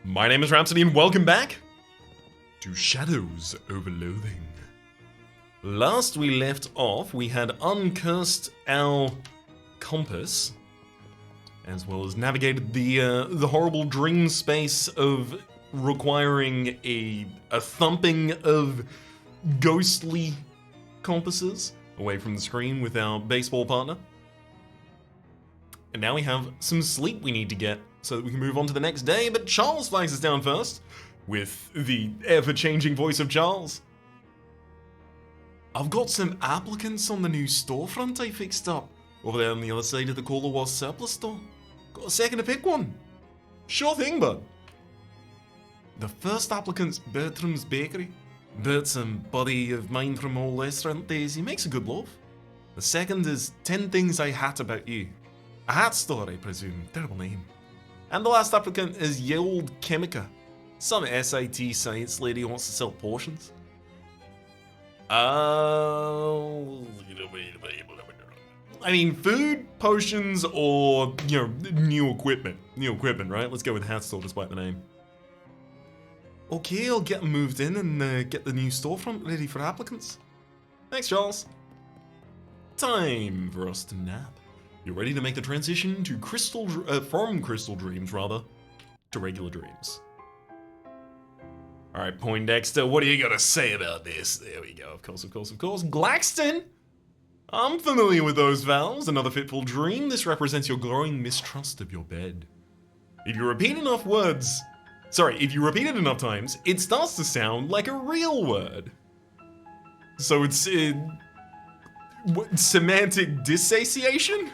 My name is Rhapsody and welcome back to Shadows over Loathing. Last we left off, we had uncursed our compass, as well as navigated the horrible dream space of requiring a thumping of ghostly compasses away from the screen with our baseball partner. And now we have some sleep we need to get so that we can move on to the next day, but Charles flags us down first with the ever-changing voice of Charles. I've got some applicants on the new storefront I fixed up over there on the other side of the Cola Wars surplus store. Got a second to pick one? Sure thing, bud. The first applicant's Bertram's Bakery. Bert's a buddy of mine from old restaurant days. He makes a good loaf. The second is 10 Things I Hat About You. A hat store, I presume. Terrible name. And the last applicant is Ye Old Chemica. Some SIT science lady who wants to sell potions. I mean, food, potions, or, new equipment. New equipment, right? Let's go with hat store despite the name. Okay, I'll get them moved in and get the new storefront ready for applicants. Thanks, Charles. Time for us to nap. You're ready to make the transition to from crystal dreams, to regular dreams. Alright, Poindexter, what do you gotta say about this? There we go, of course. Glaxton! I'm familiar with those vowels. Another fitful dream. This represents your growing mistrust of your bed. If you repeat it enough times, it starts to sound like a real word. So it's semantic dissatiation?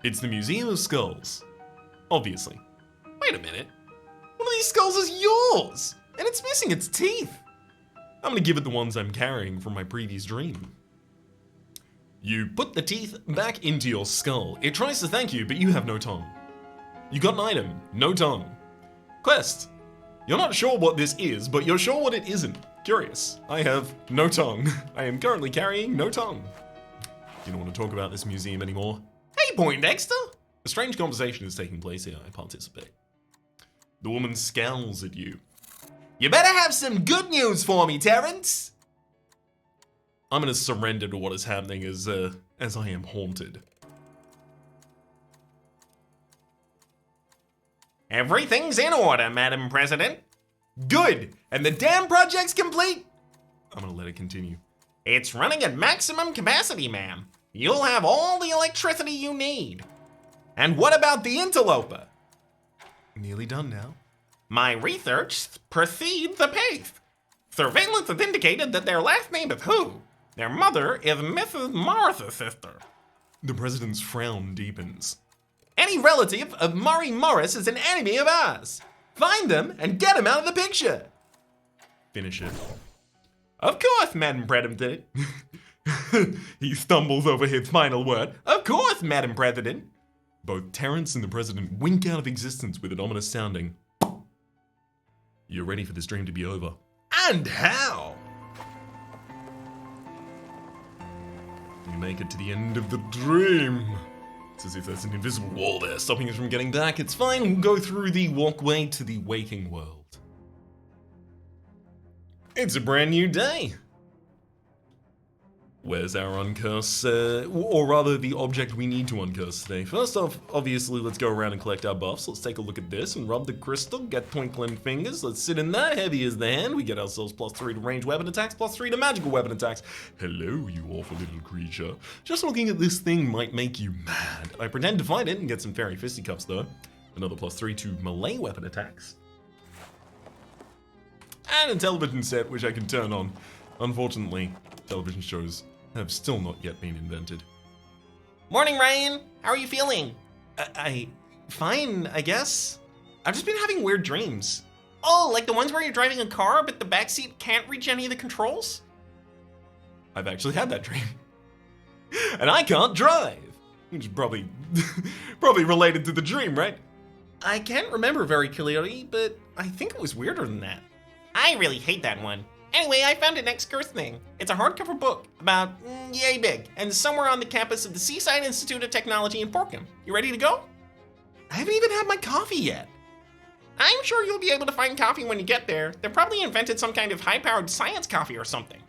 It's the Museum of Skulls. Obviously. Wait a minute. One of these skulls is yours! And it's missing its teeth! I'm gonna give it the ones I'm carrying from my previous dream. You put the teeth back into your skull. It tries to thank you, but you have no tongue. You got an item, no tongue. Quest. You're not sure what this is, but you're sure what it isn't. Curious. I have no tongue. I am currently carrying no tongue. You don't want to talk about this museum anymore. Hey, Poindexter! A strange conversation is taking place here. I participate. The woman scowls at you. You better have some good news for me, Terrence! I'm gonna surrender to what is happening as I am haunted. Everything's in order, Madam President. Good! And the damn project's complete? I'm gonna let it continue. It's running at maximum capacity, ma'am. You'll have all the electricity you need. And what about the interloper? Nearly done now. My research precedes the pace. Surveillance has indicated that their last name is Who. Their mother is Mrs. Morris's sister. The president's frown deepens. Any relative of Murray Morris is an enemy of ours. Find them and get them out of the picture. Finish it. Of course, Madam President. He stumbles over his final word. Of course, Madam President. Both Terrence and the president wink out of existence with an ominous sounding. You're ready for this dream to be over. And how? You make it to the end of the dream. It's as if there's an invisible wall there stopping us from getting back. It's fine, we'll go through the walkway to the waking world. It's a brand new day. Where's our uncurse, or rather the object we need to uncurse today? First off, obviously, let's go around and collect our buffs. Let's take a look at this and rub the crystal, get twinkling fingers. Let's sit in that, heavy as the hand. We get ourselves +3 to ranged weapon attacks, +3 to magical weapon attacks. Hello, you awful little creature. Just looking at this thing might make you mad. I pretend to fight it and get some fairy fisticuffs though. Another +3 to melee weapon attacks. And a television set, which I can turn on. Unfortunately, television shows have still not yet been invented. Morning, Ryan. How are you feeling? Fine, I guess. I've just been having weird dreams. Oh, like the ones where you're driving a car, but the backseat can't reach any of the controls? I've actually had that dream. And I can't drive. Which is probably related to the dream, right? I can't remember very clearly, but I think it was weirder than that. I really hate that one. Anyway, I found an X-Curse thing. It's a hardcover book about yay big, and somewhere on the campus of the Seaside Institute of Technology in Portcom. You ready to go? I haven't even had my coffee yet. I'm sure you'll be able to find coffee when you get there. They probably invented some kind of high-powered science coffee or something.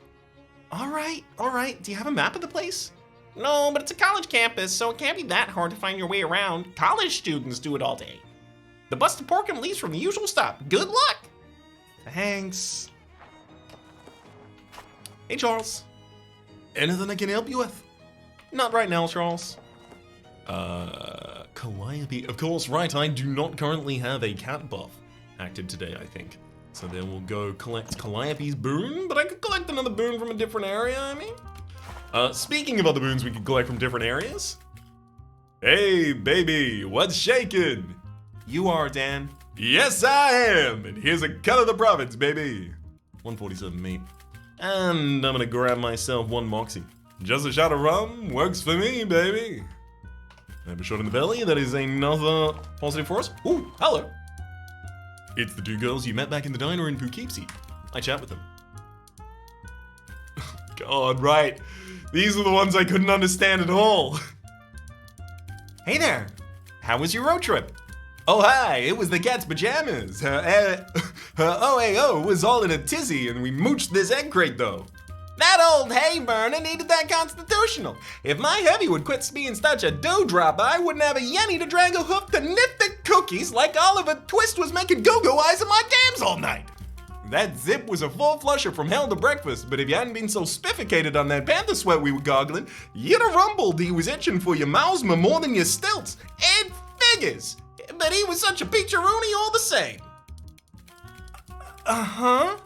All right. Do you have a map of the place? No, but it's a college campus, so it can't be that hard to find your way around. College students do it all day. The bus to Porkham leaves from the usual stop. Good luck! Thanks. Hey, Charles. Anything I can help you with? Not right now, Charles. Calliope. Of course, right, I do not currently have a cat buff active today, I think. So then we'll go collect Calliope's boon, but I could collect another boon from a different area, I mean. Speaking of other boons we could collect from different areas. Hey, baby, what's shaking? You are, Dan. Yes, I am, and here's a cut of the profits, baby. 147 meat. And I'm gonna grab myself one Moxie. Just a shot of rum works for me, baby. Have a shot in the belly, that is another positive for us. Ooh, hello. It's the two girls you met back in the diner in Poughkeepsie. I chat with them. God, right. These are the ones I couldn't understand at all. Hey there. How was your road trip? Oh, hi, it was the cat's pajamas. Her OAO was all in a tizzy and we mooched this egg crate though. That old hay burner needed that constitutional. If my heavy would quit being such a dewdrop, I wouldn't have a yenny to drag a hoof to nip the cookies like Oliver Twist was making go-go eyes in my games all night. That zip was a full flusher from hell to breakfast, but if you hadn't been so spifficated on that panther sweat we were goggling, you'd have rumbled he was itching for your Mausma more than your stilts. It figures, but he was such a peacharoonie all the same. Uh-huh.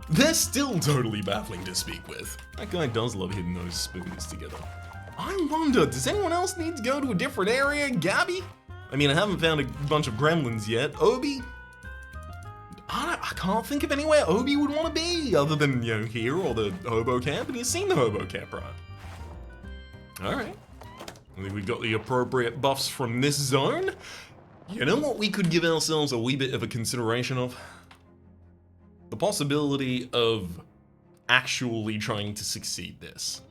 They're still totally baffling to speak with. That guy does love hitting those spoons together. I wonder, does anyone else need to go to a different area, Gabby? I mean, I haven't found a bunch of gremlins yet. Obi? I can't think of anywhere Obi would want to be, other than, you know, here or the hobo camp, and you've seen the hobo camp, right? Alright. I think we've got the appropriate buffs from this zone. You know what we could give ourselves a wee bit of a consideration of? The possibility of actually trying to succeed this.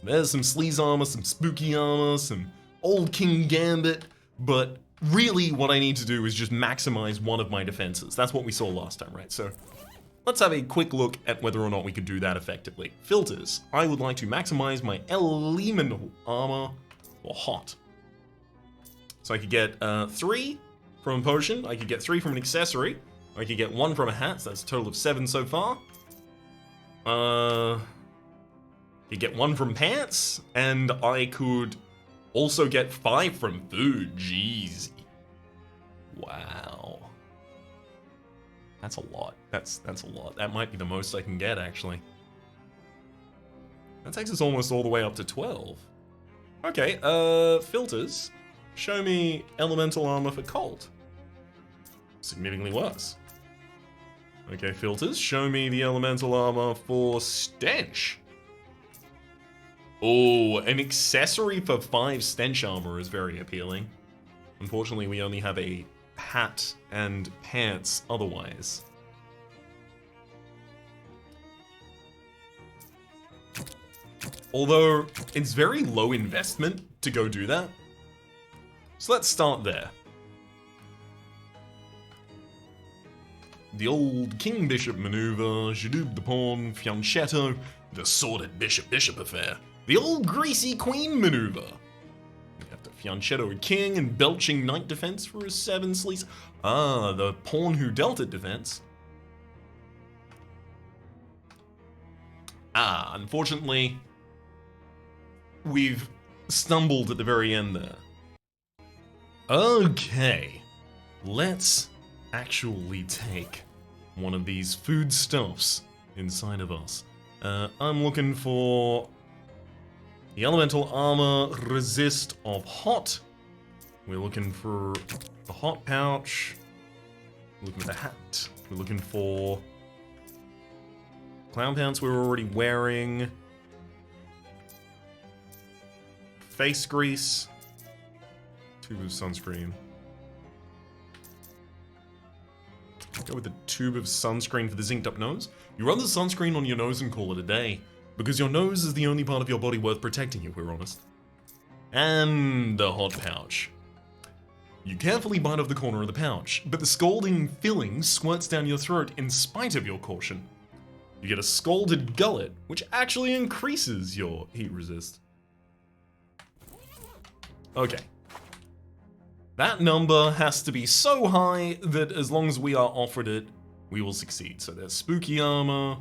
There's some sleaze armor, some spooky armor, some old King Gambit, but really what I need to do is just maximize one of my defenses. That's what we saw last time, right? So let's have a quick look at whether or not we could do that effectively. Filters. I would like to maximize my elemental armor or hot. So I could get 3 from a potion, I could get 3 from an accessory, I could get 1 from a hat, so that's a total of 7 so far. You get 1 from pants, and I could also get 5 from food. Jeez. Wow. That's a lot. That's a lot. That might be the most I can get, actually. That takes us almost all the way up to 12. Okay, filters. Show me elemental armor for cold. Significantly worse. Okay, filters. Show me the elemental armor for stench. Oh, an accessory for 5 stench armor is very appealing. Unfortunately, we only have a hat and pants otherwise. Although, it's very low investment to go do that. So let's start there. The old King Bishop maneuver, Jadoob the pawn, Fianchetto, the sordid Bishop affair. The old greasy Queen maneuver. We have to Fianchetto a king and belching knight defense for his 7 sleaze. Ah, the pawn who dealt it defense. Ah, unfortunately, we've stumbled at the very end there. Okay, let's actually take one of these foodstuffs inside of us. I'm looking for the elemental armor resist of hot. We're looking for the hot pouch. We're looking for the hat. We're looking for clown pants we were already wearing. Face grease. Tube of sunscreen. Go with the tube of sunscreen for the zinced up nose. You run the sunscreen on your nose and call it a day. Because your nose is the only part of your body worth protecting, if we're honest. And the hot pouch. You carefully bite off the corner of the pouch, but the scalding filling squirts down your throat in spite of your caution. You get a scalded gullet, which actually increases your heat resist. Okay. That number has to be so high that as long as we are offered it, we will succeed. So there's spooky armor.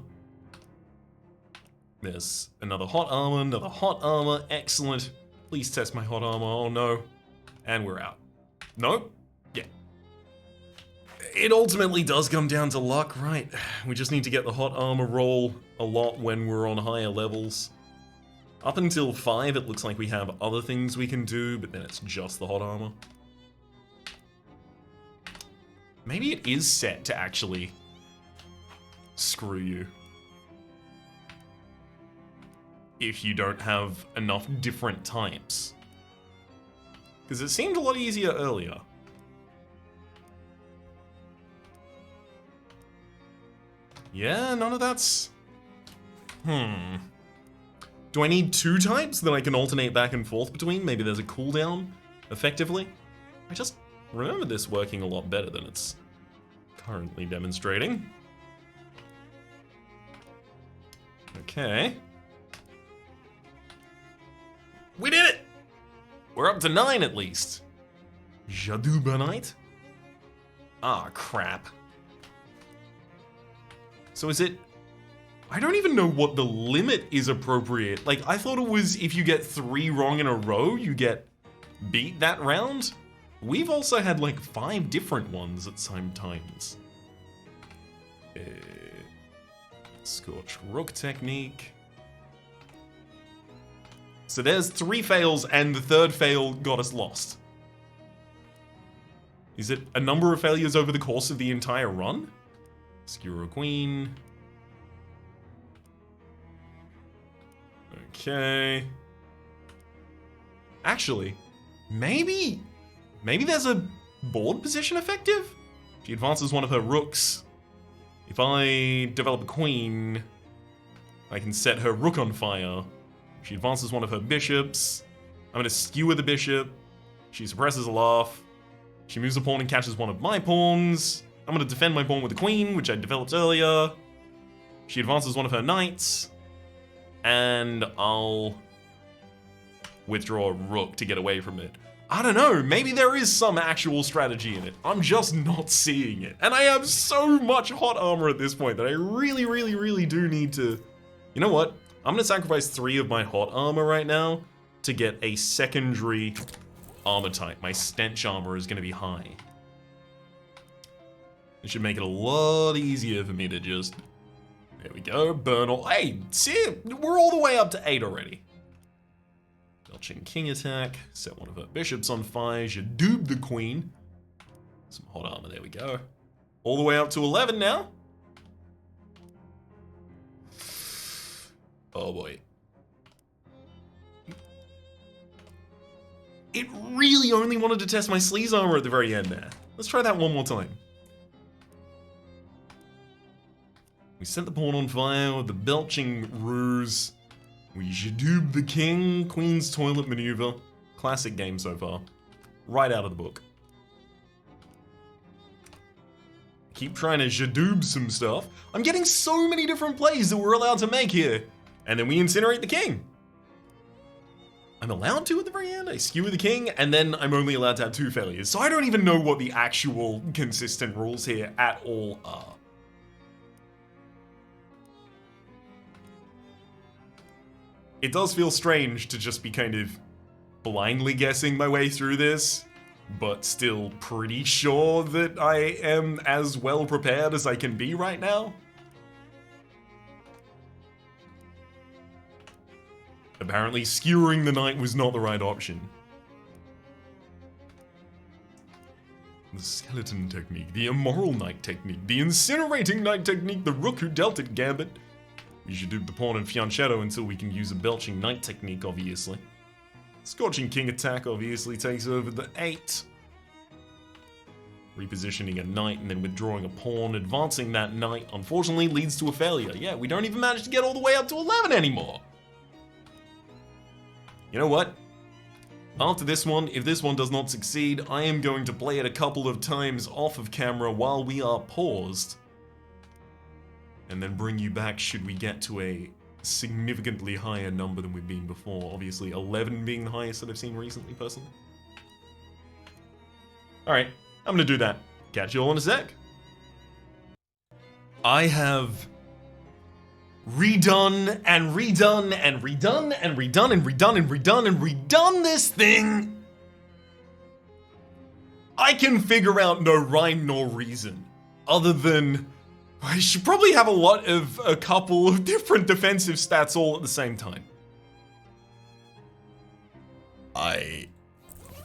There's another hot armor, excellent. Please test my hot armor, oh no. And we're out. Nope. Yeah. It ultimately does come down to luck, right? We just need to get the hot armor roll a lot when we're on higher levels. Up until 5, it looks like we have other things we can do, but then it's just the hot armor. Maybe it is set to actually screw you. If you don't have enough different types. Because it seemed a lot easier earlier. Yeah, none of that's... Do I need 2 types that I can alternate back and forth between? Maybe there's a cooldown, effectively? I just remember this working a lot better than it's currently demonstrating. Okay. We did it! We're up to 9 at least. Jadubonite? Ah, crap. So is it... I don't even know what the limit is appropriate. Like, I thought it was if you get 3 wrong in a row, you get beat that round. We've also had like 5 different ones at some times. Scorch Rook technique. So there's 3 fails and the 3rd fail got us lost. Is it a number of failures over the course of the entire run? Skewer a Queen. Okay. Actually, maybe there's a board position effective? She advances one of her rooks. If I develop a queen, I can set her rook on fire. She advances one of her bishops. I'm gonna skewer the bishop. She suppresses a laugh. She moves a pawn and catches one of my pawns. I'm gonna defend my pawn with the queen, which I developed earlier. She advances one of her knights. And I'll withdraw a rook to get away from it. I don't know, maybe there is some actual strategy in it. I'm just not seeing it. And I have so much hot armor at this point that I really do need to... You know what? I'm gonna sacrifice 3 of my hot armor right now to get a secondary armor type. My stench armor is gonna be high. It should make it a lot easier for me to just... There we go, burn all... Hey, see, we're all the way up to 8 already. Belching King attack, set one of her bishops on fire, Jadoob the Queen. Some hot armor, there we go. All the way up to 11 now. Oh boy. It really only wanted to test my sleaze armor at the very end there. Let's try that one more time. We set the pawn on fire with the belching ruse. We Jadoob the king, queen's toilet maneuver. Classic game so far. Right out of the book. Keep trying to Jadoob some stuff. I'm getting so many different plays that we're allowed to make here. And then we incinerate the king. I'm allowed to at the very end. I skewer the king, and then I'm only allowed to have 2 failures. So I don't even know what the actual consistent rules here at all are. It does feel strange to just be kind of blindly guessing my way through this, but still pretty sure that I am as well prepared as I can be right now. Apparently, skewering the knight was not the right option. The skeleton technique, the immoral knight technique, the incinerating knight technique, the rook who dealt it gambit. We should do the pawn and fianchetto until we can use a belching knight technique, obviously. Scorching king attack obviously takes over the 8. Repositioning a knight and then withdrawing a pawn, advancing that knight, unfortunately leads to a failure. Yeah, we don't even manage to get all the way up to 11 anymore. You know what? After this one, if this one does not succeed, I am going to play it a couple of times off of camera while we are paused. And then bring you back should we get to a significantly higher number than we've been before. Obviously 11 being the highest that I've seen recently, personally. Alright, I'm gonna do that. Catch you all in a sec. I have redone and redone and redone and redone and redone and redone and redone this thing. I can figure out no rhyme nor reason other than I should probably have a couple of different defensive stats all at the same time. I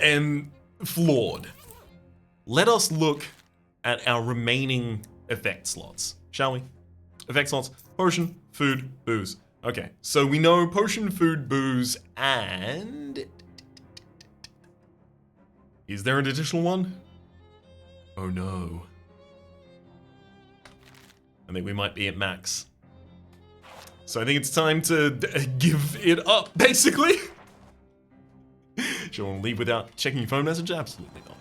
am flawed. Let us look at our remaining effect slots, shall we? Effect slots, potion, food, booze. Okay, so we know potion, food, booze, and... Is there an additional one? Oh no. I think we might be at max. So I think it's time to give it up, basically. Do you want to leave without checking your phone message? Absolutely not.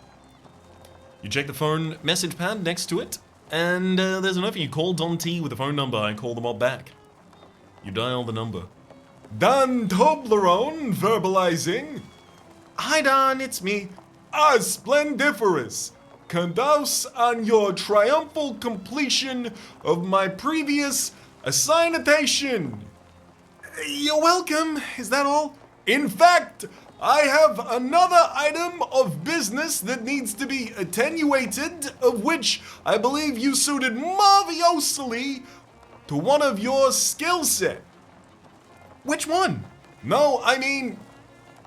You check the phone message pad next to it, and there's enough. You call Don T with a phone number. I call them all back. You dial the number. Don Toblerone verbalizing. Hi Don, it's me. Ah, splendiferous. Condouse on your triumphal completion of my previous assignation. You're welcome. Is that all? In fact, I have another item of business that needs to be attenuated, of which I believe you suited marvelously to one of your skill set. Which one? No, I mean,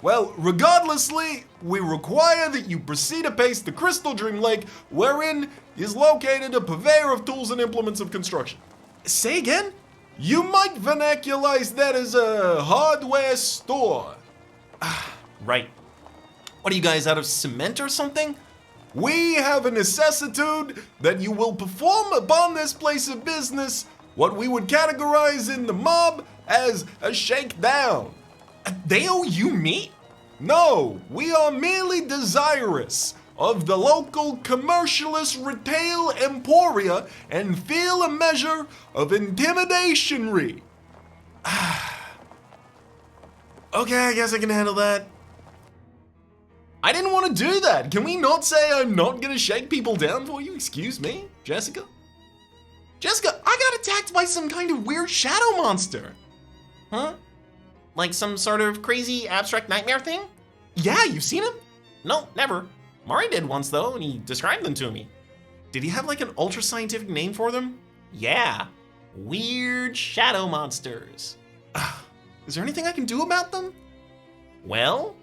well, regardlessly, we require that you proceed apace the Crystal Dream Lake, wherein is located a purveyor of tools and implements of construction. Say again? You might vernacularize that as a hardware store. Right. What are you guys, out of cement or something? We have a necessitude that you will perform upon this place of business what we would categorize in the mob as a shakedown. They owe you me? No, we are merely desirous of the local commercialist retail emporia and feel a measure of intimidation-ry. Okay, I guess I can handle that. I didn't want to do that. Can we not say I'm not gonna shake people down for you? Excuse me, Jessica? Jessica, I got attacked by some kind of weird shadow monster. Huh? Like some sort of crazy abstract nightmare thing? Yeah, you've seen him? No, never. Mari did once though, and he described them to me. Did he have like an ultra scientific name for them? Yeah, weird shadow monsters. Is there anything I can do about them? Well,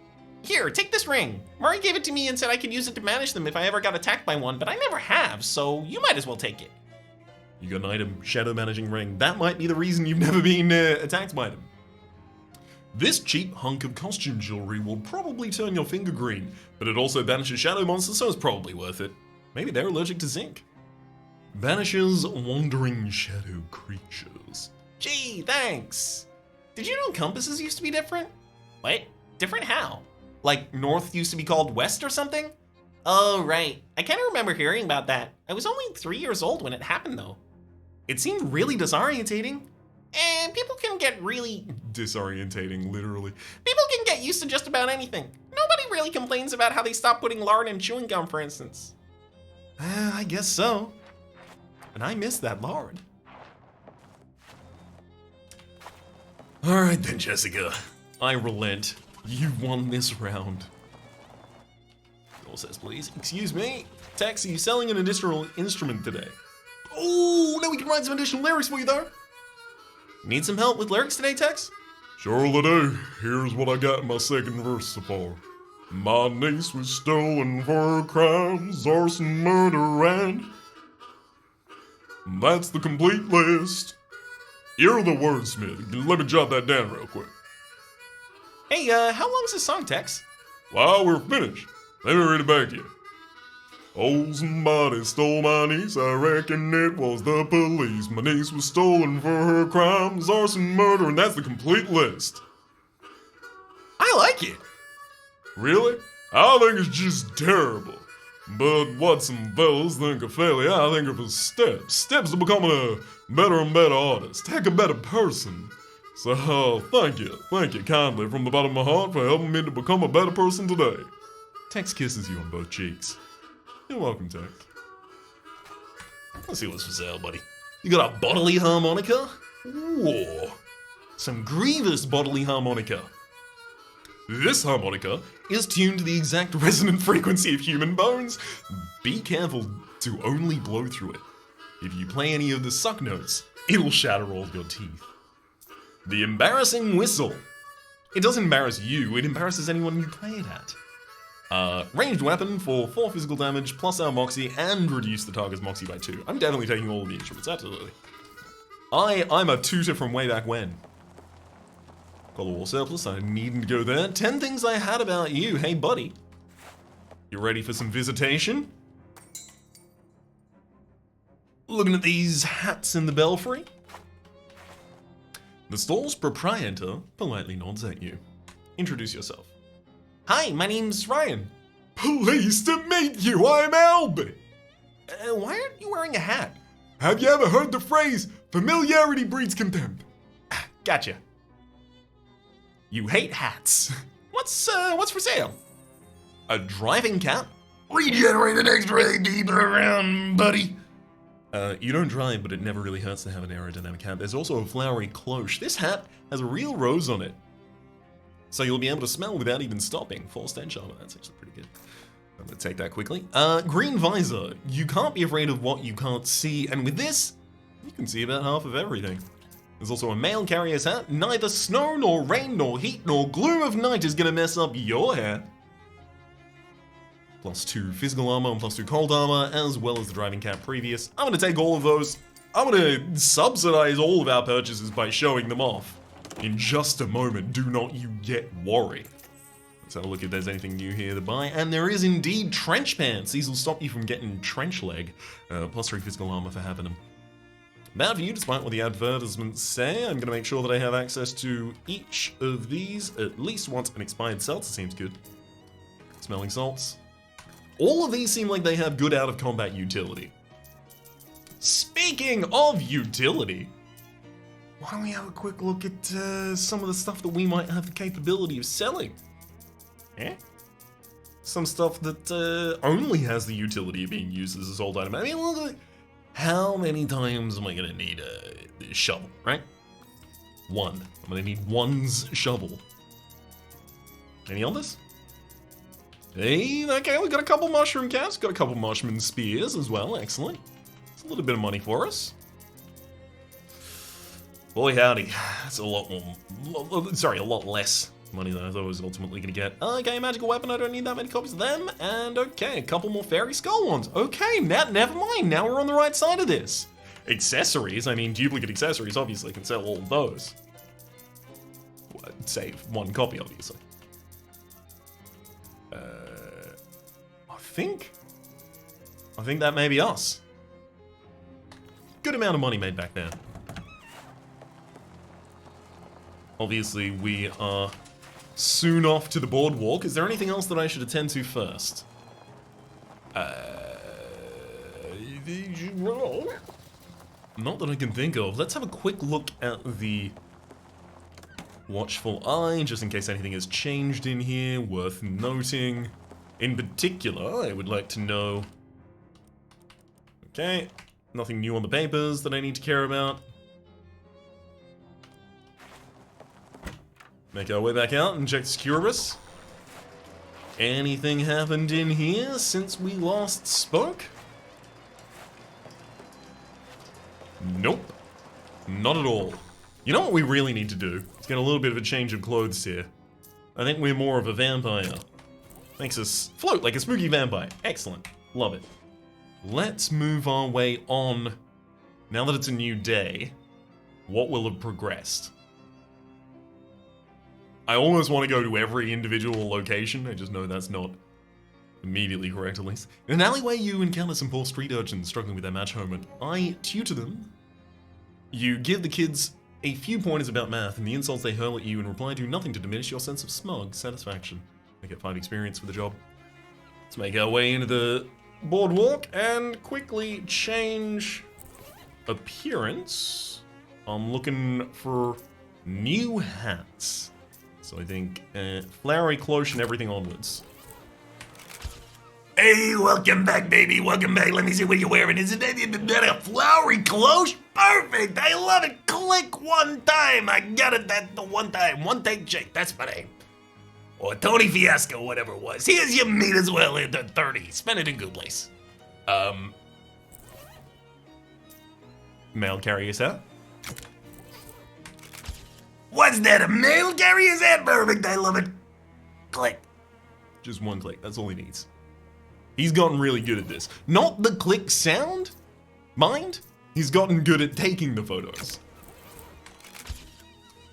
here, take this ring. Mari gave it to me and said I could use it to manage them if I ever got attacked by one, but I never have, so you might as well take it. You got an item, shadow managing ring. That might be the reason you've never been attacked by them. This cheap hunk of costume jewelry will probably turn your finger green, but it also banishes shadow monsters, so it's probably worth it. Maybe they're allergic to zinc. Banishes wandering shadow creatures. Gee, thanks. Did you know compasses used to be different? Wait, different how? Like north used to be called west or something? Oh, right. I kind of remember hearing about that. I was only 3 years old when it happened, though. It seemed really disorientating. And people can get really... disorientating, literally. People can get used to just about anything. Nobody really complains about how they stopped putting lard in chewing gum, for instance. I guess so. And I miss that lard. Alright then, Jessica. I relent. You won this round. Door says, please. Excuse me. Tex, are you selling an additional instrument today? Oh, now we can write some additional lyrics for you, though. Need some help with lyrics today, Tex? Surely do. Here's what I got in my second verse so far. My niece was stolen for her crimes, arson, murder, and... that's the complete list. You're the wordsmith. Let me jot that down real quick. Hey, how long's this song, Tex? Well, we're finished. Let me read it back to you. Oh, somebody stole my niece, I reckon it was the police. My niece was stolen for her crimes, arson, murder, and that's the complete list. I like it. Really? I think it's just terrible. But what some fellas think of failure, I think of as steps. Steps to becoming a better and better artist. Heck, a better person. So, thank you kindly from the bottom of my heart for helping me to become a better person today. Tex kisses you on both cheeks. You're welcome, Tex. Let's see what's for sale, buddy. You got a bodily harmonica? Ooh, some grievous bodily harmonica. This harmonica is tuned to the exact resonant frequency of human bones. Be careful to only blow through it. If you play any of the suck notes, it'll shatter all your teeth. The embarrassing whistle. It doesn't embarrass you, it embarrasses anyone you play it at. Ranged weapon for 4 physical damage, plus our moxie, and reduce the target's moxie by 2. I'm definitely taking all of the instruments, absolutely. I'm a tutor from way back when. Got the war surplus, I needn't go there. 10 things I had about you. Hey, buddy. You ready for some visitation? Looking at these hats in the belfry? The store's proprietor politely nods at you. Introduce yourself. Hi, my name's Ryan. Pleased to meet you, I'm Albie. Why aren't you wearing a hat? Have you ever heard the phrase, familiarity breeds contempt? Gotcha. You hate hats. What's for sale? A driving cap? Regenerate an extra keep it around, buddy. You don't drive, but it never really hurts to have an aerodynamic hat. There's also a flowery cloche. This hat has a real rose on it. So you'll be able to smell without even stopping. 4 stench armor, that's actually pretty good. I'm gonna take that quickly. Green visor. You can't be afraid of what you can't see, and with this, you can see about half of everything. There's also a mail carrier's hat. Neither snow, nor rain, nor heat, nor gloom of night is gonna mess up your hair. +2 physical armor and +2 cold armor, as well as the driving cap previous. I'm gonna take all of those. I'm gonna subsidize all of our purchases by showing them off. In just a moment, do not you get worried. Let's have a look if there's anything new here to buy. And there is indeed trench pants. These will stop you from getting trench leg. +3 physical armor for having them. Bad for you, despite what the advertisements say. I'm going to make sure that I have access to each of these at least once. An expired seltzer seems good. Smelling salts. All of these seem like they have good out-of-combat utility. Speaking of utility, why don't we have a quick look at some of the stuff that we might have the capability of selling? Eh? Some stuff that only has the utility of being used as a sold item. I mean, look at how many times am I gonna need a shovel, right? 1. I'm gonna need 1's shovel. Any others? Hey, okay, we got a couple mushroom caps, got a couple mushroom spears as well, excellent. It's a little bit of money for us. Boy howdy, that's a lot more, sorry, a lot less money than I thought I was ultimately gonna get. Okay, magical weapon, I don't need that many copies of them, and okay, a couple more fairy skull ones. Okay, never mind, now we're on the right side of this. Accessories, I mean duplicate accessories, obviously, can sell all of those. Well, save 1 copy, obviously. I think that may be us. Good amount of money made back there. Obviously, we are soon off to the boardwalk. Is there anything else that I should attend to first? Not that I can think of. Let's have a quick look at the watchful eye, just in case anything has changed in here, worth noting. In particular, I would like to know... Okay, nothing new on the papers that I need to care about. Make our way back out and check Securus. Anything happened in here since we last spoke? Nope. Not at all. You know what we really need to do? Let's get a little bit of a change of clothes here. I think we're more of a vampire. Makes us float like a spooky vampire. Excellent. Love it. Let's move our way on. Now that it's a new day, what will have progressed? I almost want to go to every individual location. I just know that's not immediately correct, at least. In an alleyway, you encounter some poor street urchins struggling with their match homework. I tutor them. You give the kids a few pointers about math, and the insults they hurl at you in reply do nothing to diminish your sense of smug satisfaction. I get 5 experience for the job. Let's make our way into the boardwalk and quickly change appearance. I'm looking for new hats. So I think flowery cloche and everything onwards. Hey, welcome back, baby. Welcome back. Let me see what you're wearing. Is it a flowery cloche? Perfect. I love it. Click one time. I got it that the one time. One take Jake. That's my name. Or Tony Fiasco, whatever it was. Here's your meat as well in the 30. Spend it in good place. Mail carrier's hat. What's that? A mail carrier's hat? Perfect. I love it. Click. Just one click. That's all he needs. He's gotten really good at this. Not the click sound, mind. He's gotten good at taking the photos.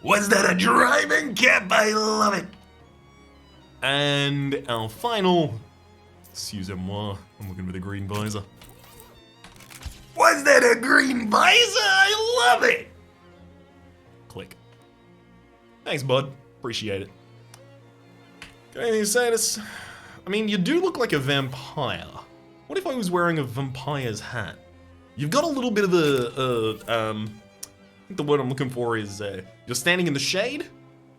Was that a driving cap? I love it. And our final, excusez-moi, I'm looking for the green visor. Was that a green visor? I love it. Click. Thanks, bud. Appreciate it. Got anything to say to this? I mean, you do look like a vampire. What if I was wearing a vampire's hat? You've got a little bit of I think the word I'm looking for is, you're standing in the shade,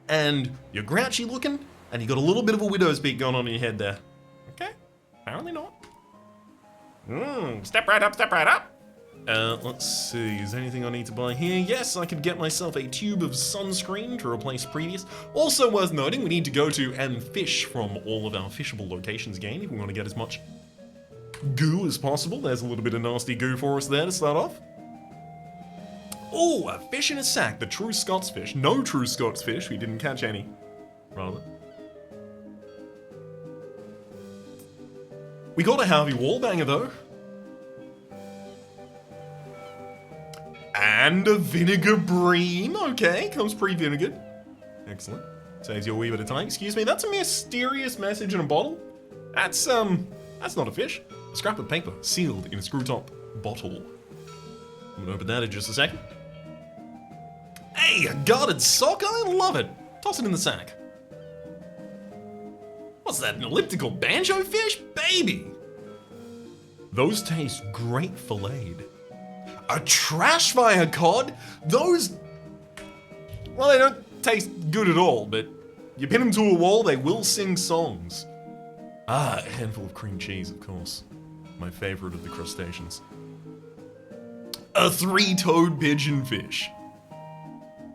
and you're grouchy looking, and you got a little bit of a widow's peak going on in your head there. Okay, apparently not. Step right up, step right up. Let's see, is there anything I need to buy here? Yes, I could get myself a tube of sunscreen to replace previous. Also worth noting, we need to go to and fish from all of our fishable locations again if we want to get as much goo as possible. There's a little bit of nasty goo for us there to start off. Oh, a fish in a sack, the true Scots fish. No true Scots fish, we didn't catch any, rather. We got a Harvey Wallbanger though. And a vinegar bream. Okay, comes pre-vinegared. Excellent. Saves you a wee bit of time. Excuse me, that's a mysterious message in a bottle. That's not a fish. A scrap of paper sealed in a screw-top bottle. I'm gonna open that in just a second. Hey, a guarded sock. I love it. Toss it in the sack. What's that, an elliptical banjo fish? Baby! Those taste great filleted. A trash fire cod? Those... well, they don't taste good at all, but you pin them to a wall, they will sing songs. Ah, a handful of cream cheese, of course. My favorite of the crustaceans. A three-toed pigeonfish.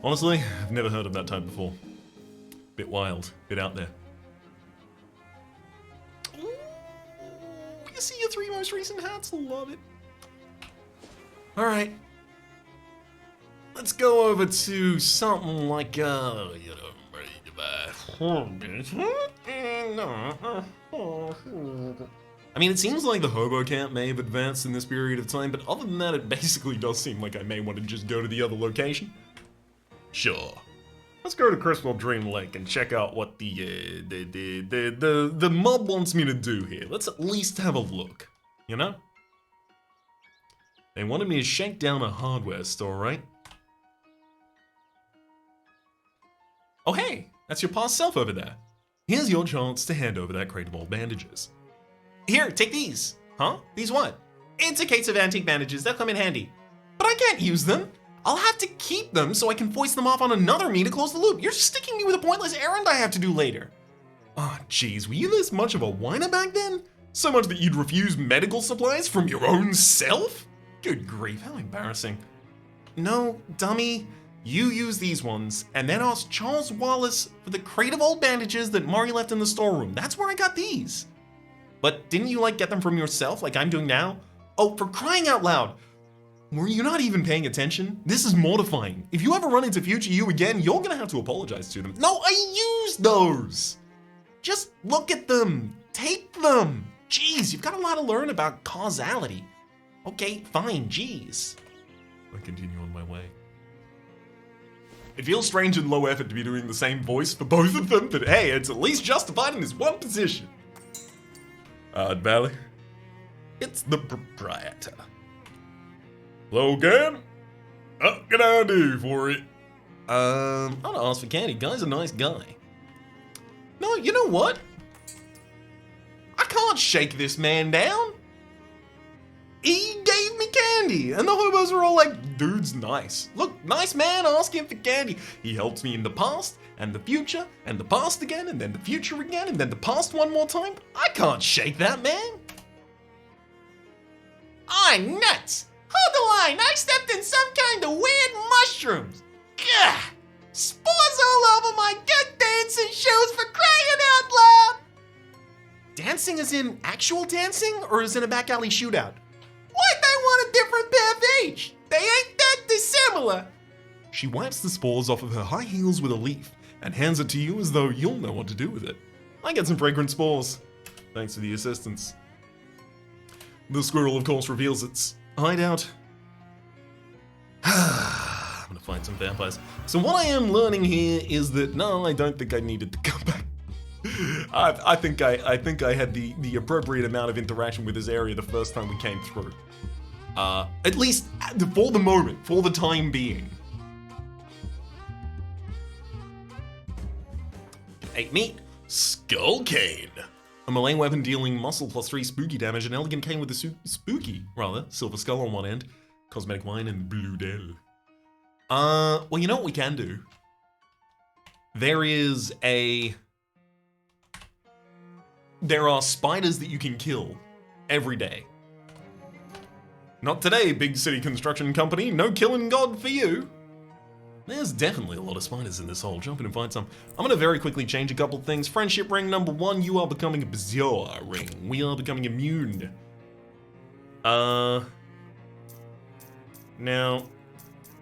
Honestly, I've never heard of that type before. Bit wild, bit out there. Ooh, you see your 3 most recent hats? Love it. Alright. Let's go over to something like, I mean, it seems like the hobo camp may have advanced in this period of time, but other than that, it basically does seem like I may want to just go to the other location. Sure. Let's go to Crystal Dream Lake and check out what the mob wants me to do here. Let's at least have a look, you know? They wanted me to shake down a hardware store, right? Oh hey, that's your past self over there. Here's your chance to hand over that crate of old bandages. Here, take these. Huh? These what? It's a case of antique bandages, they'll come in handy. But I can't use them. I'll have to keep them so I can foist them off on another me to close the loop. You're sticking me with a pointless errand I have to do later. Oh jeez, were you this much of a whiner back then? So much that you'd refuse medical supplies from your own self? Good grief, how embarrassing. No, dummy. You use these ones, and then ask Charles Wallace for the crate of old bandages that Mari left in the storeroom. That's where I got these. But didn't you, get them from yourself, like I'm doing now? Oh, for crying out loud. Were you not even paying attention? This is mortifying. If you ever run into future you again, you're gonna have to apologize to them. No, I used those! Just look at them. Take them. Jeez, you've got a lot to learn about causality. Okay, fine, jeez. I continue on my way. It feels strange and low effort to be doing the same voice for both of them, but hey, it's at least justified in this one position. Valley. It's the proprietor. Logan? What can I do for you? I don't ask for candy. Guy's a nice guy. No, you know what? can't shake this man down. He gave me candy, and the hobos are all like, dude's nice. Look, nice man, ask him for candy. He helps me in the past, and the future, and the past again, and then the future again, and then the past one more time. I can't shake that man. I'm nuts. Hold the line, I stepped in some kind of weird mushrooms. Gah! Spores all over my good dancing shoes for crying out loud. Dancing as in actual dancing, or as in a back alley shootout? Why'd they want a different pair of each? They ain't that dissimilar. She wipes the spores off of her high heels with a leaf and hands it to you as though you'll know what to do with it. I get some fragrant spores. Thanks for the assistance. The squirrel, of course, reveals its hideout. I'm gonna find some vampires. So what I am learning here is that no, I don't think I needed to come back. I think I had the appropriate amount of interaction with this area the first time we came through. At least for the moment, for the time being. 8 meat, skull cane. A melee weapon dealing muscle +3 spooky damage, an elegant cane with a silver skull on one end, cosmetic wine, and blue del. Well, you know what we can do? There are spiders that you can kill every day. Not today, big city construction company. No killing god for you. There's definitely a lot of spiders in this hole. Jump in and find some. I'm gonna very quickly change a couple things. Friendship ring number 1, you are becoming a bizarre ring. We are becoming immune. Now,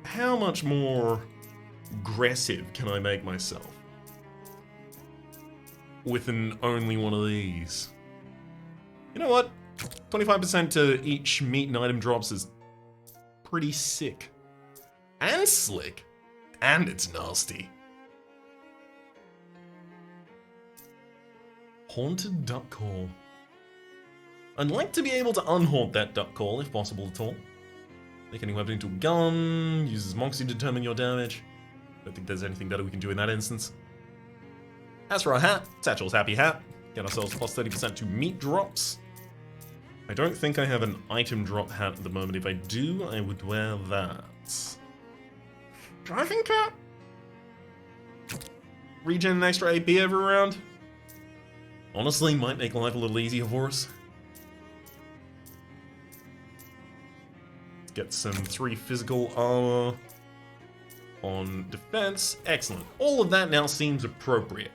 how much more aggressive can I make myself? With only one of these. You know what? 25% to each meat and item drops is pretty sick. And slick. And it's nasty. Haunted duck call. I'd like to be able to unhaunt that duck call if possible at all. Make any weapon into a gun, uses moxie to determine your damage. Don't think there's anything better we can do in that instance. As for our hat, Satchel's happy hat. Get ourselves plus 30% to meat drops. I don't think I have an item drop hat at the moment. If I do, I would wear that. Driving cap? Regen an extra AP every round? Honestly, might make life a little easier for us. Let's get some 3 physical armor on defense. Excellent. All of that now seems appropriate.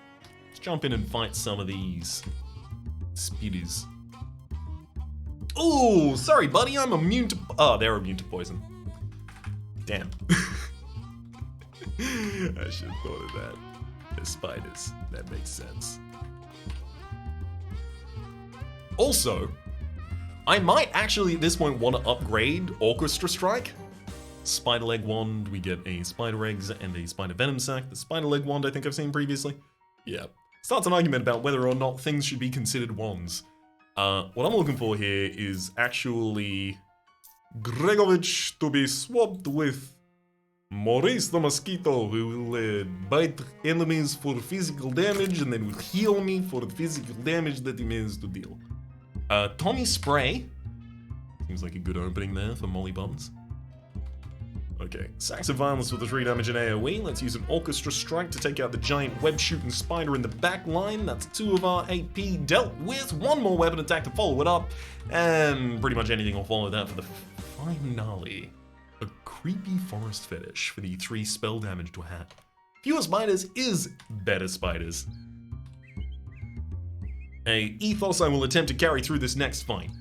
Let's jump in and fight some of these speedies. Oh, sorry, buddy. I'm immune to. Oh, they're immune to poison. Damn. I should have thought of that. They're spiders. That makes sense. Also, I might actually at this point want to upgrade Orchestra Strike. Spider Leg Wand, we get a Spider Eggs and a Spider Venom Sac. The Spider Leg Wand I think I've seen previously. Yeah. Starts an argument about whether or not things should be considered wands. What I'm looking for here is actually Gregovich to be swapped with Maurice the Mosquito, who will bite enemies for physical damage and then will heal me for the physical damage that he manages to deal. Tommy Spray. Seems like a good opening there for Molly Buns. Okay, Sacks of Violence with a 3 damage in AoE. Let's use an Orchestra Strike to take out the giant web-shooting spider in the back line. That's 2 of our AP dealt with. 1 more weapon attack to follow it up. And pretty much anything will follow that for the finale. A creepy forest fetish for the 3 spell damage to a hat. Fewer spiders is better spiders. A ethos I will attempt to carry through this next fight.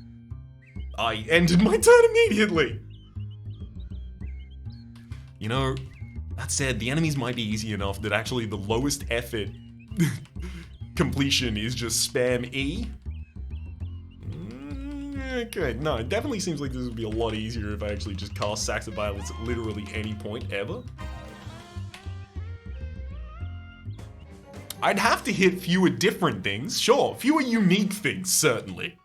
I ended my turn immediately! You know, that said, the enemies might be easy enough that actually the lowest effort completion is just spam E. Okay, no, it definitely seems like this would be a lot easier if I actually just cast Sacks of Violence at literally any point ever. I'd have to hit fewer different things, sure, fewer unique things, certainly.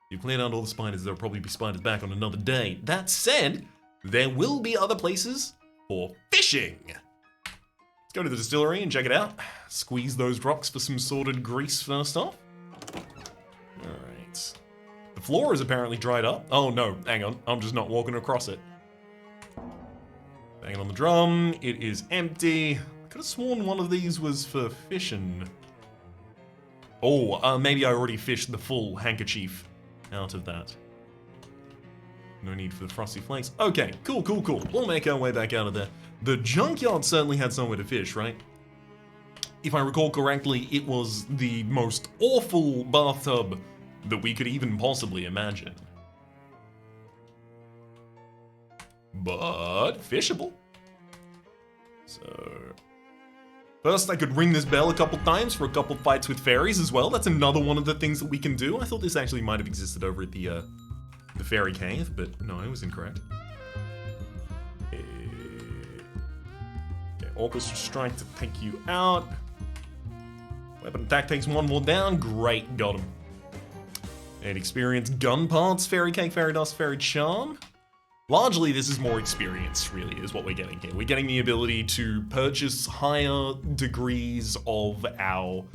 You cleared out all the spiders, there'll probably be spiders back on another day. That said, there will be other places for fishing. Let's go to the distillery and check it out. Squeeze those rocks for some sorted grease first off. Alright. The floor is apparently dried up. Oh no, hang on. I'm just not walking across it. Banging on the drum. It is empty. I could have sworn one of these was for fishing. Oh, maybe I already fished the full handkerchief out of that. No need for the frosty flakes. Okay, cool. We'll make our way back out of there. The junkyard certainly had somewhere to fish, right? If I recall correctly, it was the most awful bathtub that we could even possibly imagine. But fishable. So first I could ring this bell a couple times for a couple fights with fairies as well. That's another one of the things that we can do. I thought this actually might have existed over at the fairy cave, but no, I was incorrect. Orchestra strike to take you out. Weapon attack takes one more down. Great, got him. And experience gun parts, fairy cake, fairy dust, fairy charm. Largely, this is more experience, really, is what we're getting here. We're getting the ability to purchase higher degrees of our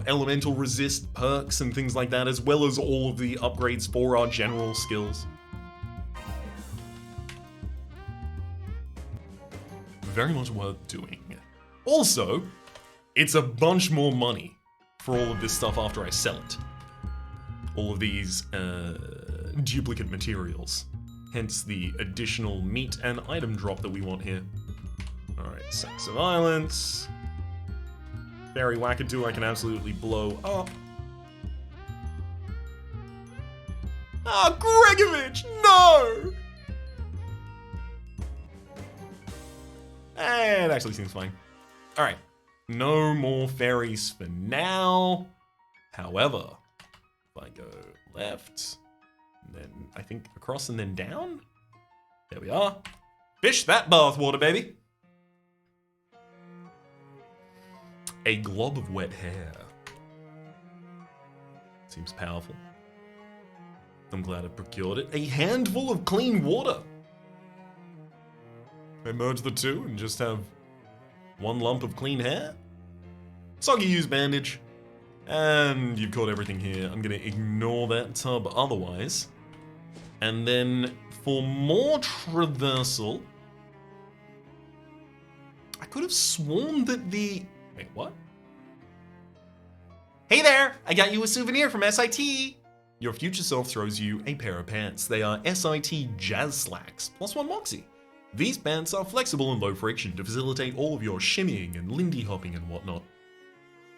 elemental resist perks and things like that, as well as all of the upgrades for our general skills. Very much worth doing. Also, it's a bunch more money for all of this stuff after I sell it. All of these duplicate materials. Hence the additional meat and item drop that we want here. Alright, Sex of Violence. Fairy Wackadoo I can absolutely blow up. Ah, Gregovich, no! It actually seems fine. Alright, no more fairies for now. However, if I go left, then I think across and then down? There we are. Fish that bathwater, baby! A glob of wet hair. Seems powerful. I'm glad I procured it. A handful of clean water. I merge the two and just have one lump of clean hair. Soggy used bandage. And you've caught everything here. I'm gonna ignore that tub otherwise. And then for more traversal, I could have sworn that the... Wait, what? Hey there! I got you a souvenir from SIT! Your future self throws you a pair of pants. They are SIT Jazz Slacks, +1 Moxie. These pants are flexible and low friction to facilitate all of your shimmying and lindy hopping and whatnot.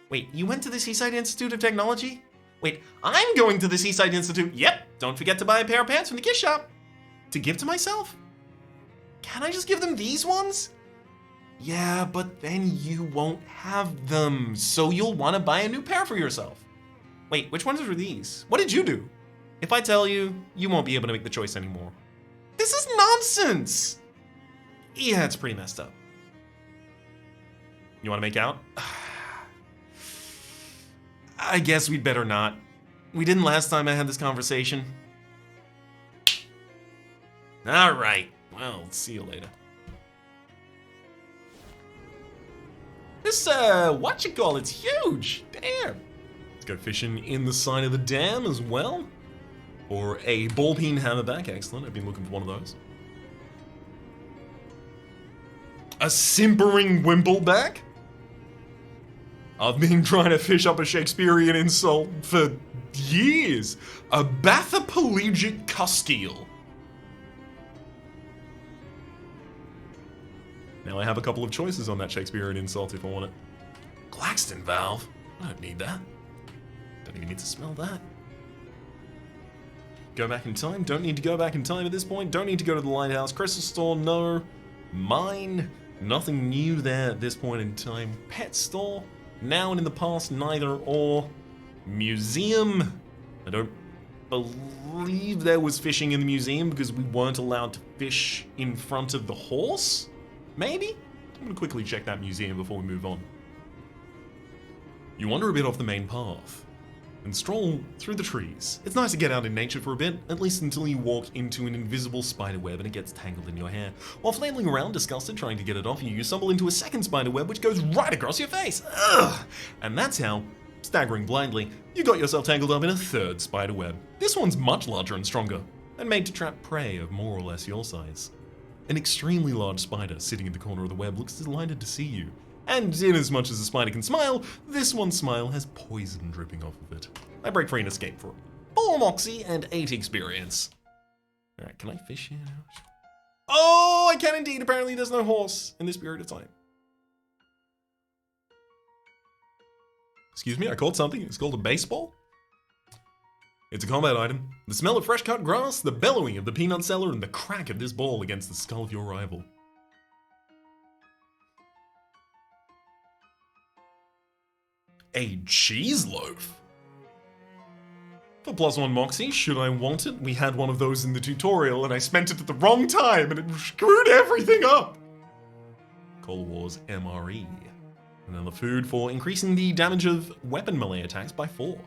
Wait, you went to the Seaside Institute of Technology? Wait, I'm going to the Seaside Institute. Yep, don't forget to buy a pair of pants from the gift shop. To give to myself? Can I just give them these ones? Yeah, but then you won't have them, so you'll want to buy a new pair for yourself. Wait, which ones are these? What did you do? If I tell you, you won't be able to make the choice anymore. This is nonsense! Yeah, it's pretty messed up. You want to make out? I guess we'd better not. We didn't last time I had this conversation. Alright, well, see you later. This, whatchamacallit's huge! Damn! Let's go fishing in the side of the dam as well. Or a ball peen hammerback, excellent, I've been looking for one of those. A simpering wimpleback? I've been trying to fish up a Shakespearean insult for years. A bathopelagic cuskeel. Now I have a couple of choices on that Shakespearean insult if I want it. Claxton valve? I don't need that. Don't even need to smell that. Go back in time? Don't need to go back in time at this point. Don't need to go to the lighthouse. Crystal store? No. Mine? Nothing new there at this point in time. Pet store? Now and in the past, neither or. Museum? I don't believe there was fishing in the museum because we weren't allowed to fish in front of the horse? Maybe? I'm gonna quickly check that museum before we move on. You wander a bit off the main path and stroll through the trees. It's nice to get out in nature for a bit, at least until you walk into an invisible spider web and it gets tangled in your hair. While flailing around, disgusted, trying to get it off you, you stumble into a second spider web which goes right across your face. Ugh! And that's how staggering blindly, you got yourself tangled up in a third spider web. This one's much larger and stronger, and made to trap prey of more or less your size. An extremely large spider sitting in the corner of the web looks delighted to see you. And in as much as a spider can smile, this one's smile has poison dripping off of it. I break free and escape for 4 moxie and 8 experience. Alright, can I fish here now? Oh, I can indeed. Apparently there's no horse in this period of time. Excuse me, I caught something. It's called a baseball. It's a combat item. The smell of fresh cut grass, the bellowing of the peanut seller, and the crack of this ball against the skull of your rival. A cheese loaf? For +1 moxie, should I want it? We had one of those in the tutorial and I spent it at the wrong time and it screwed everything up. Cold Wars MRE. Another food for increasing the damage of weapon melee attacks by 4.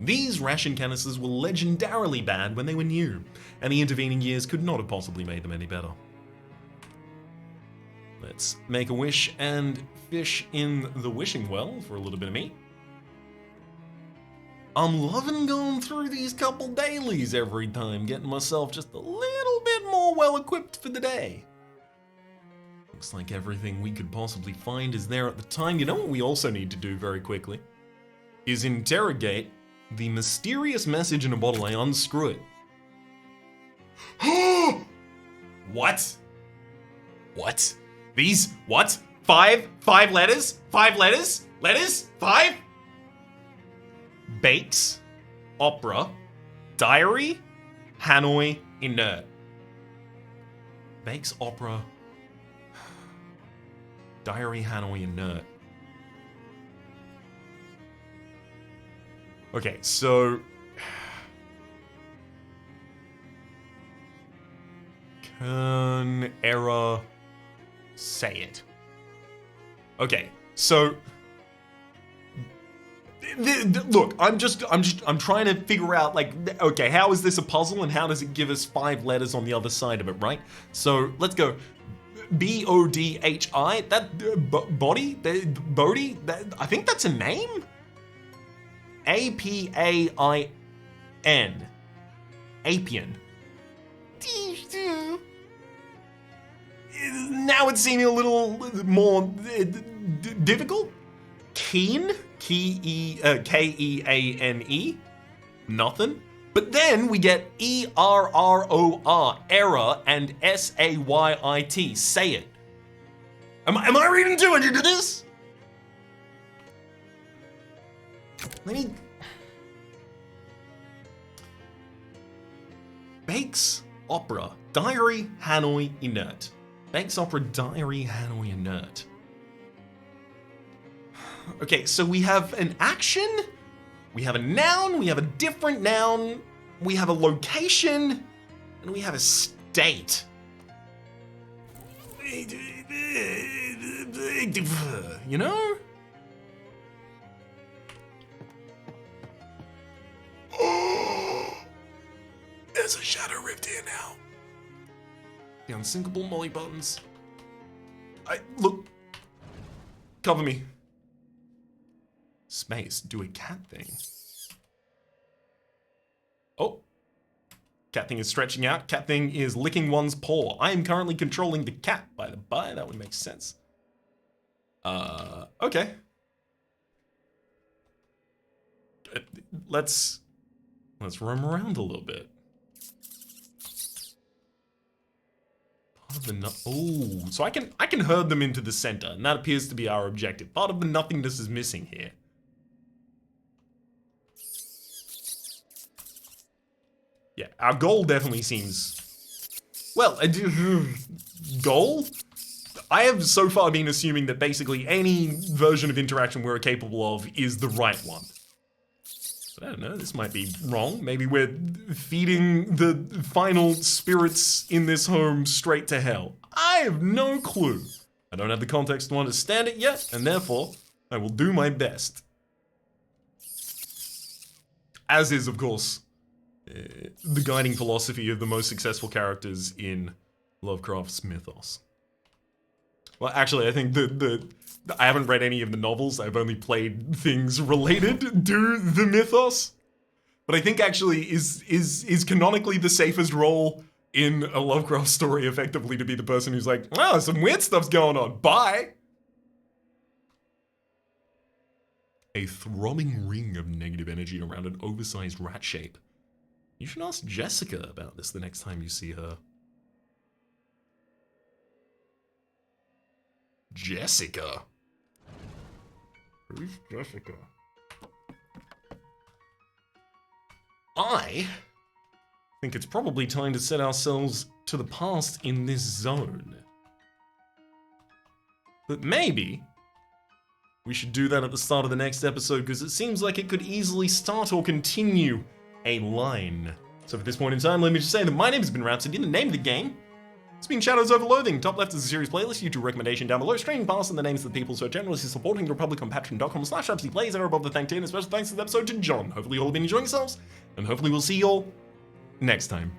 These ration canisters were legendarily bad when they were new, and the intervening years could not have possibly made them any better. Let's make a wish and fish in the wishing well for a little bit of meat. I'm loving going through these couple dailies every time, getting myself just a little bit more well equipped for the day. Looks like everything we could possibly find is there at the time. You know what we also need to do very quickly? Is interrogate the mysterious message in a bottle. I unscrew it. What? What? These, what? 5 letters? 5 letters? Letters? 5? Bakes, opera, diary, Hanoi, inert. Bakes, opera, diary, Hanoi, inert. Okay, so can error say it? Okay, so look, I'm trying to figure out, like, okay, how is this a puzzle and how does it give us 5 letters on the other side of it, right? So let's go. B-O-D-H-I, that body, Bodhi, I think that's a name? A-P-A-I-N. Apian. Now it's seeming a little more difficult. Keen, K-E-A-N-E, nothing. But then we get E-R-R-O-R, error, and S-A-Y-I-T, say it. Am I reading too much into this? Let me... Bakes, opera, diary, Hanoi, inert. Bakes, opera, diary, Hanoi, inert. Okay, so we have an action, we have a noun, we have a different noun, we have a location, and we have a state. You know? There's a shadow rift here now. The unsinkable molly buttons. Look. Cover me. Space, do a cat thing. Oh. Cat thing is stretching out. Cat thing is licking one's paw. I am currently controlling the cat, by the by. That would make sense. Okay. Let's roam around a little bit. Part of the oh, so I can herd them into the center, and that appears to be our objective. Part of the nothingness is missing here. Yeah, our goal definitely seems... Well, goal? I have so far been assuming that basically any version of interaction we're capable of is the right one. But I don't know, this might be wrong. Maybe we're feeding the final spirits in this home straight to hell. I have no clue. I don't have the context to understand it yet, and therefore, I will do my best. As is, of course, the guiding philosophy of the most successful characters in Lovecraft's mythos. Well, actually, I think I haven't read any of the novels. I've only played things related to the mythos. But I think actually is canonically the safest role in a Lovecraft story effectively to be the person who's like, oh, some weird stuff's going on. Bye. A throbbing ring of negative energy around an oversized rat shape. You should ask Jessica about this the next time you see her. Jessica? Who's Jessica? I think it's probably time to set ourselves to the past in this zone. But maybe we should do that at the start of the next episode, because it seems like it could easily start or continue a line. So at this point in time, let me just say that my name has been Rhapsody, and the name of the game has been Shadows over Loathing. Top left is a series playlist, YouTube recommendation down below, streaming past and the names of the people so generously supporting the Republic on patreon.com/RhapsodyPlays. They're above the thank tier, and a special thanks to the episode to John. Hopefully you all have been enjoying yourselves, and hopefully we'll see you all next time.